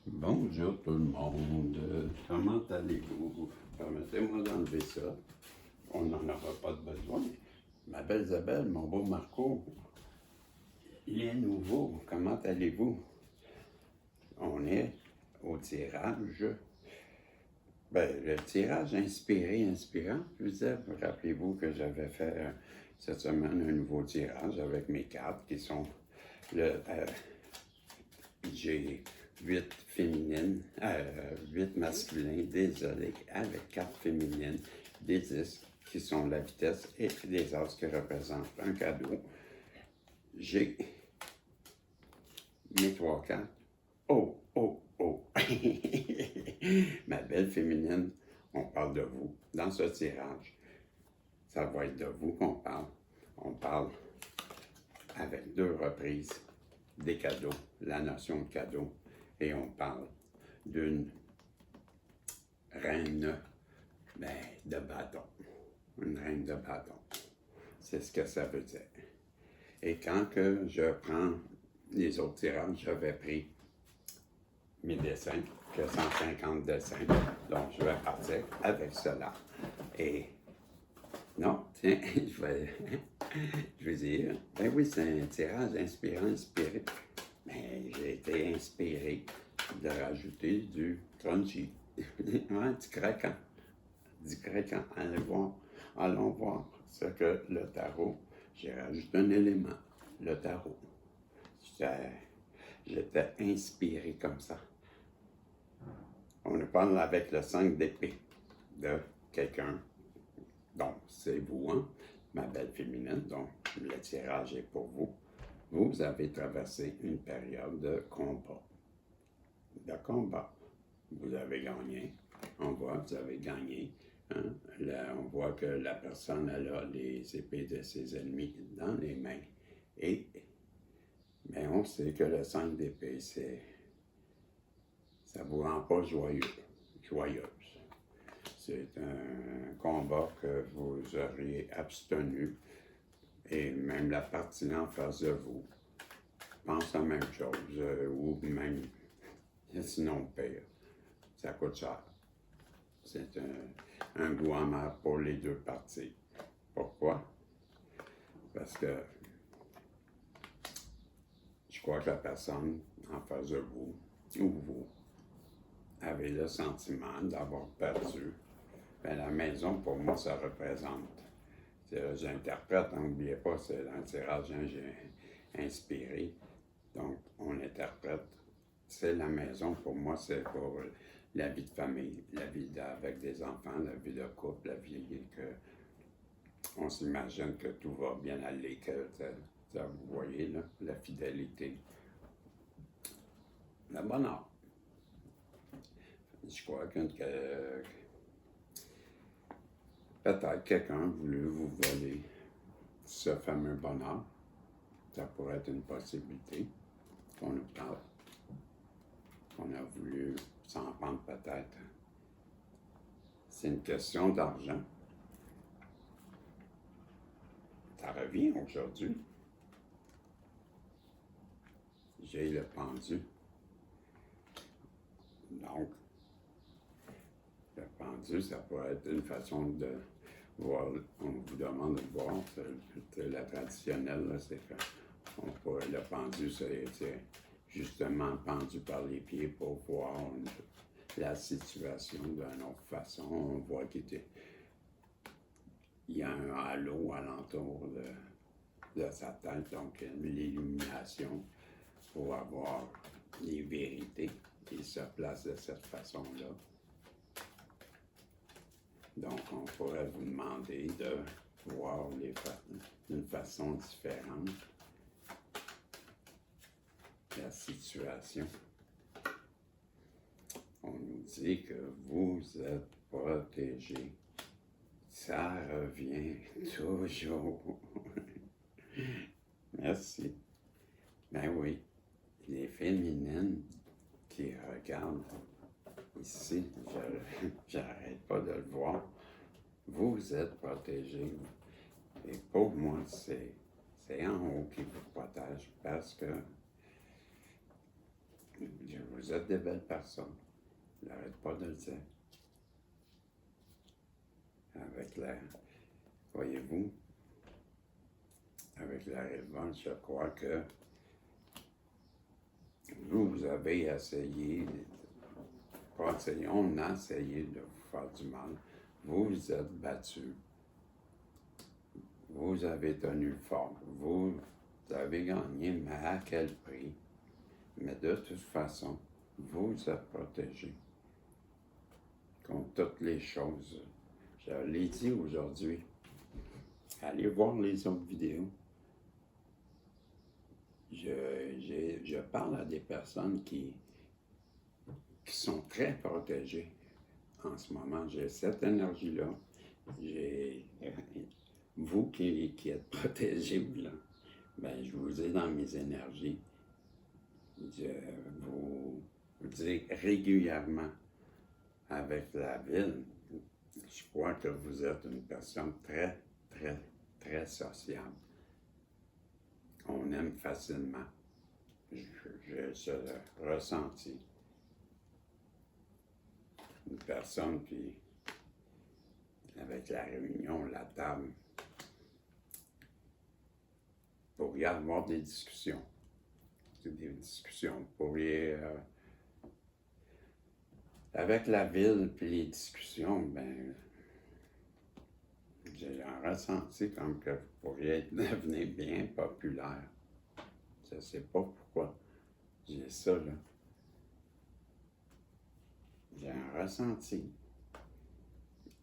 Bonjour tout le monde, comment allez-vous? Permettez-moi d'enlever ça, on n'en aura pas besoin. Ma belle Isabelle, mon beau Marco, il est nouveau, comment allez-vous? On est au tirage, le tirage inspirant, je vous disais, rappelez-vous que j'avais fait cette semaine un nouveau tirage avec mes cartes qui sont j'ai 8 féminines, 8 masculins, désolé, avec 4 féminines, des 10 qui sont la vitesse et des as qui représentent un cadeau. J'ai mes 3 cartes. Oh, oh, oh! Ma belle féminine, on parle de vous dans ce tirage. Ça va être de vous qu'on parle. On parle avec 2 reprises des cadeaux, la notion de cadeau, et on parle d'une reine de bâton. Une reine de bâton. C'est ce que ça veut dire. Et quand que je prends les autres tirages, j'avais pris mes dessins, que 150 dessins. Donc, je vais partir avec cela. Et non, tiens, je vais dire, ben oui, c'est un tirage inspiré. Mais j'ai été inspiré de rajouter du crunchy, ouais, du craquant. Allons voir ce que le tarot, j'ai rajouté un élément, le tarot. J'étais inspiré comme ça. On parle avec le 5 d'épée de quelqu'un. Donc, c'est vous, hein, ma belle féminine. Donc, le tirage est pour vous. Vous avez traversé une période de combat. Vous avez gagné. On voit que vous avez gagné. Hein? Là, on voit que la personne elle a les épées de ses ennemis dans les mains. Mais on sait que le 5 d'épée, ça ne vous rend pas joyeuse. C'est un combat que vous auriez abstenu. Et même la partie en face de vous pense la même chose, ou même, sinon pire. Ça coûte cher. C'est un goût amer pour les deux parties. Pourquoi? Parce que je crois que la personne en face de vous, ou vous, avez le sentiment d'avoir perdu. Ben, la maison, pour moi, ça représente. J'interprète, n'oubliez pas, c'est un tirage que j'ai inspiré. Donc, on interprète. C'est la maison, pour moi, c'est pour la vie de famille, la vie avec des enfants, la vie de couple, la vie que on s'imagine que tout va bien aller, que vous voyez, là, la fidélité, le bonheur. Je crois que peut-être quelqu'un a voulu vous voler ce fameux bonheur. Ça pourrait être une possibilité qu'on nous parle. Qu'on a voulu s'en prendre peut-être. C'est une question d'argent. Ça revient aujourd'hui. J'ai le pendu. Donc, le pendu, ça pourrait être une façon de voir. On vous demande de voir. La traditionnelle, là, c'est que le pendu, c'est justement pendu par les pieds pour voir la situation d'une autre façon. On voit qu'il y a un halo alentour de sa tête, donc l'illumination pour avoir les vérités qui se placent de cette façon-là. Donc, on pourrait vous demander de voir d'une façon différente la situation. On nous dit que vous êtes protégé. Ça revient toujours. Merci. Ben oui, les féminines qui regardent ici, j'arrête pas de le voir. Vous êtes protégés. Et pour moi, c'est en haut qui vous protège parce que Vous êtes des belles personnes. N'arrête pas de le dire. Avec la, voyez-vous, avec la révolte, je crois que vous avez essayé, pas essayé, on a essayé de vous faire du mal. Vous vous êtes battus. Vous avez tenu fort. Vous avez gagné, mais à quel prix? Mais de toute façon, vous êtes protégés contre toutes les choses. Je l'ai dit aujourd'hui. Allez voir les autres vidéos. Je parle à des personnes qui sont très protégées en ce moment. J'ai cette énergie-là. J'ai vous qui êtes protégés, là, ben, je vous ai dans mes énergies. Je vous dis régulièrement avec la ville, je crois que vous êtes une personne très, très, très sociable. On aime facilement. J'ai ce ressenti. Une personne qui, avec la réunion, la table, vous pourriez avoir des discussions. Des discussions. Vous pourriez, avec la ville puis les discussions, ben, j'ai un ressenti comme que vous pourriez devenir bien populaire. Je ne sais pas pourquoi j'ai ça, là. J'ai un ressenti.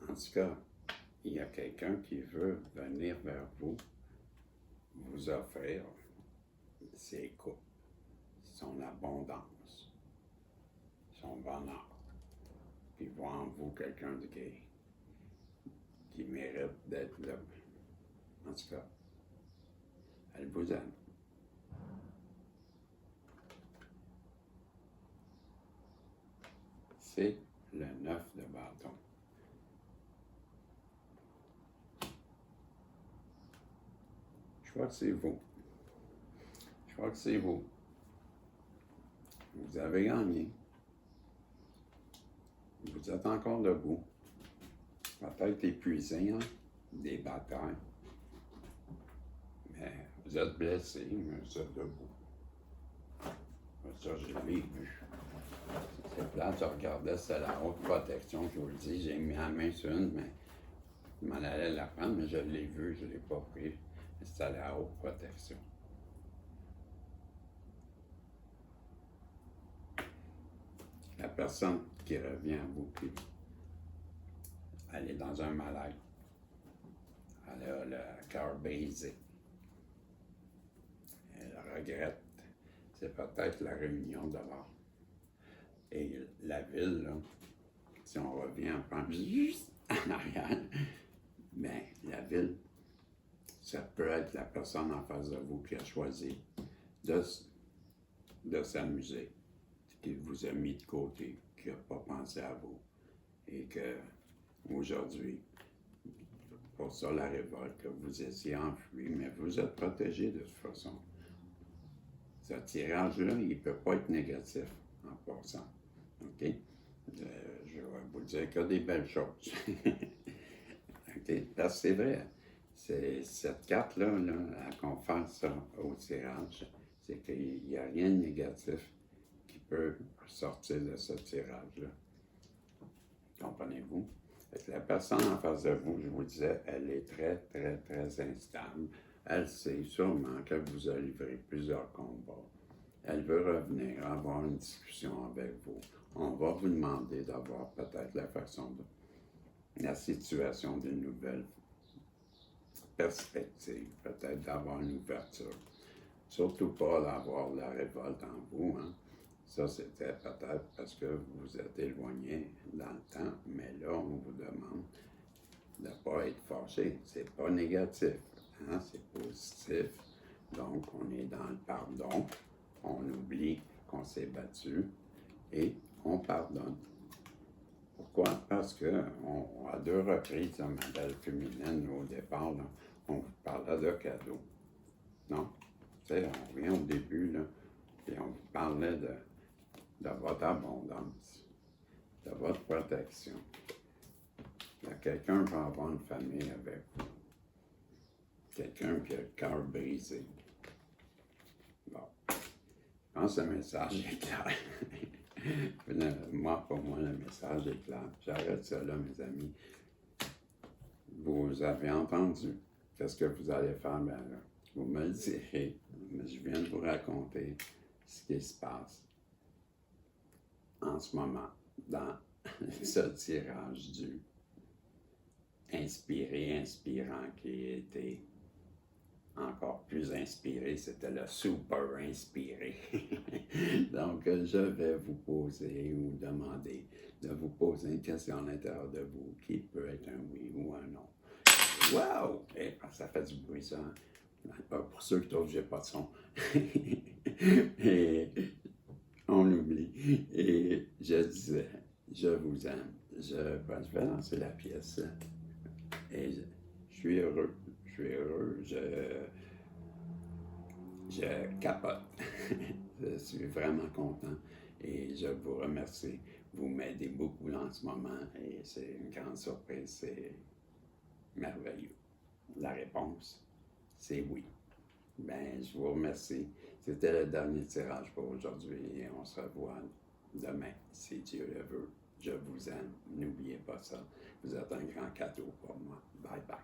En tout cas, il y a quelqu'un qui veut venir vers vous, vous offrir ses coups, son abondance, son bonheur. Puis voit en vous quelqu'un de qui mérite d'être là. En tout cas, elle vous aime. C'est le 9 de bâton. Je crois que c'est vous. Je crois que c'est vous. Vous avez gagné. Vous êtes encore debout. Peut-être épuisé, hein, des batailles. Mais vous êtes blessé, mais vous êtes debout. Ça, je l'ai vu. C'est plate, je regardais, c'était la haute protection, je vous le dis. J'ai mis la main sur une, mais je m'en allais la prendre, mais je l'ai vu, je ne l'ai pas pris. C'était la haute protection. La personne qui revient à vous, puis elle est dans un malaise. Elle a le cœur brisé. Elle regrette. C'est peut-être la réunion d'abord. Et la ville, là, si on revient juste en arrière, bien, la ville, ça peut être la personne en face de vous qui a choisi de s'amuser, qui vous a mis de côté, qui n'a pas pensé à vous. Et que aujourd'hui, pour ça la révolte, que vous étiez enfui, mais vous êtes protégé de toute façon. Ce tirage-là, il ne peut pas être négatif en passant. OK? Je vais vous dire qu'il y a des belles choses. OK? Parce que c'est vrai. C'est cette carte-là, là, à qu'on fasse ça au tirage, c'est qu'il n'y a rien de négatif qui peut sortir de ce tirage-là. Comprenez-vous? La personne en face de vous, je vous disais, elle est très, très, très instable. Elle sait sûrement que vous avez livré plusieurs combats. Elle veut revenir, avoir une discussion avec vous. On va vous demander d'avoir peut-être la façon de la situation d'une nouvelle perspective, peut-être d'avoir une ouverture. Surtout pas d'avoir la révolte en vous, hein. Ça, c'était peut-être parce que vous vous êtes éloigné dans le temps, mais là, on vous demande de ne pas être fâché. C'est pas négatif, hein? C'est positif. Donc, on est dans le pardon. On oublie qu'on s'est battu et on pardonne. Pourquoi? Parce que à 2 reprises, ma belle féminine, au départ, là, on vous parlait de cadeaux. Non? Tu sais, on vient au début, là, et on vous parlait de votre abondance, de votre protection. Quelqu'un va avoir une famille avec vous. Quelqu'un qui a le cœur brisé. Bon. Je pense que le message est clair. Pour moi, le message est clair. J'arrête ça là, mes amis. Vous avez entendu. Qu'est-ce que vous allez faire? Ben là, vous me le direz. Mais je viens de vous raconter ce qui se passe en ce moment dans ce tirage du inspirant qui a été encore plus inspiré, c'était le super inspiré. Donc, je vais vous poser ou demander de vous poser une question à l'intérieur de vous qui peut être un oui ou un non. Wow! Et ça fait du bruit, ça. Pour ceux qui trouvent que j'ai pas de son. Et on oublie. Et je disais, je vous aime. Je vais lancer la pièce. Et je suis heureux. Je capote. Je suis vraiment content et je vous remercie. Vous m'aidez beaucoup en ce moment et c'est une grande surprise. C'est merveilleux. La réponse, c'est oui. Ben, je vous remercie. C'était le dernier tirage pour aujourd'hui et on se revoit demain, si Dieu le veut. Je vous aime. N'oubliez pas ça. Vous êtes un grand cadeau pour moi. Bye bye.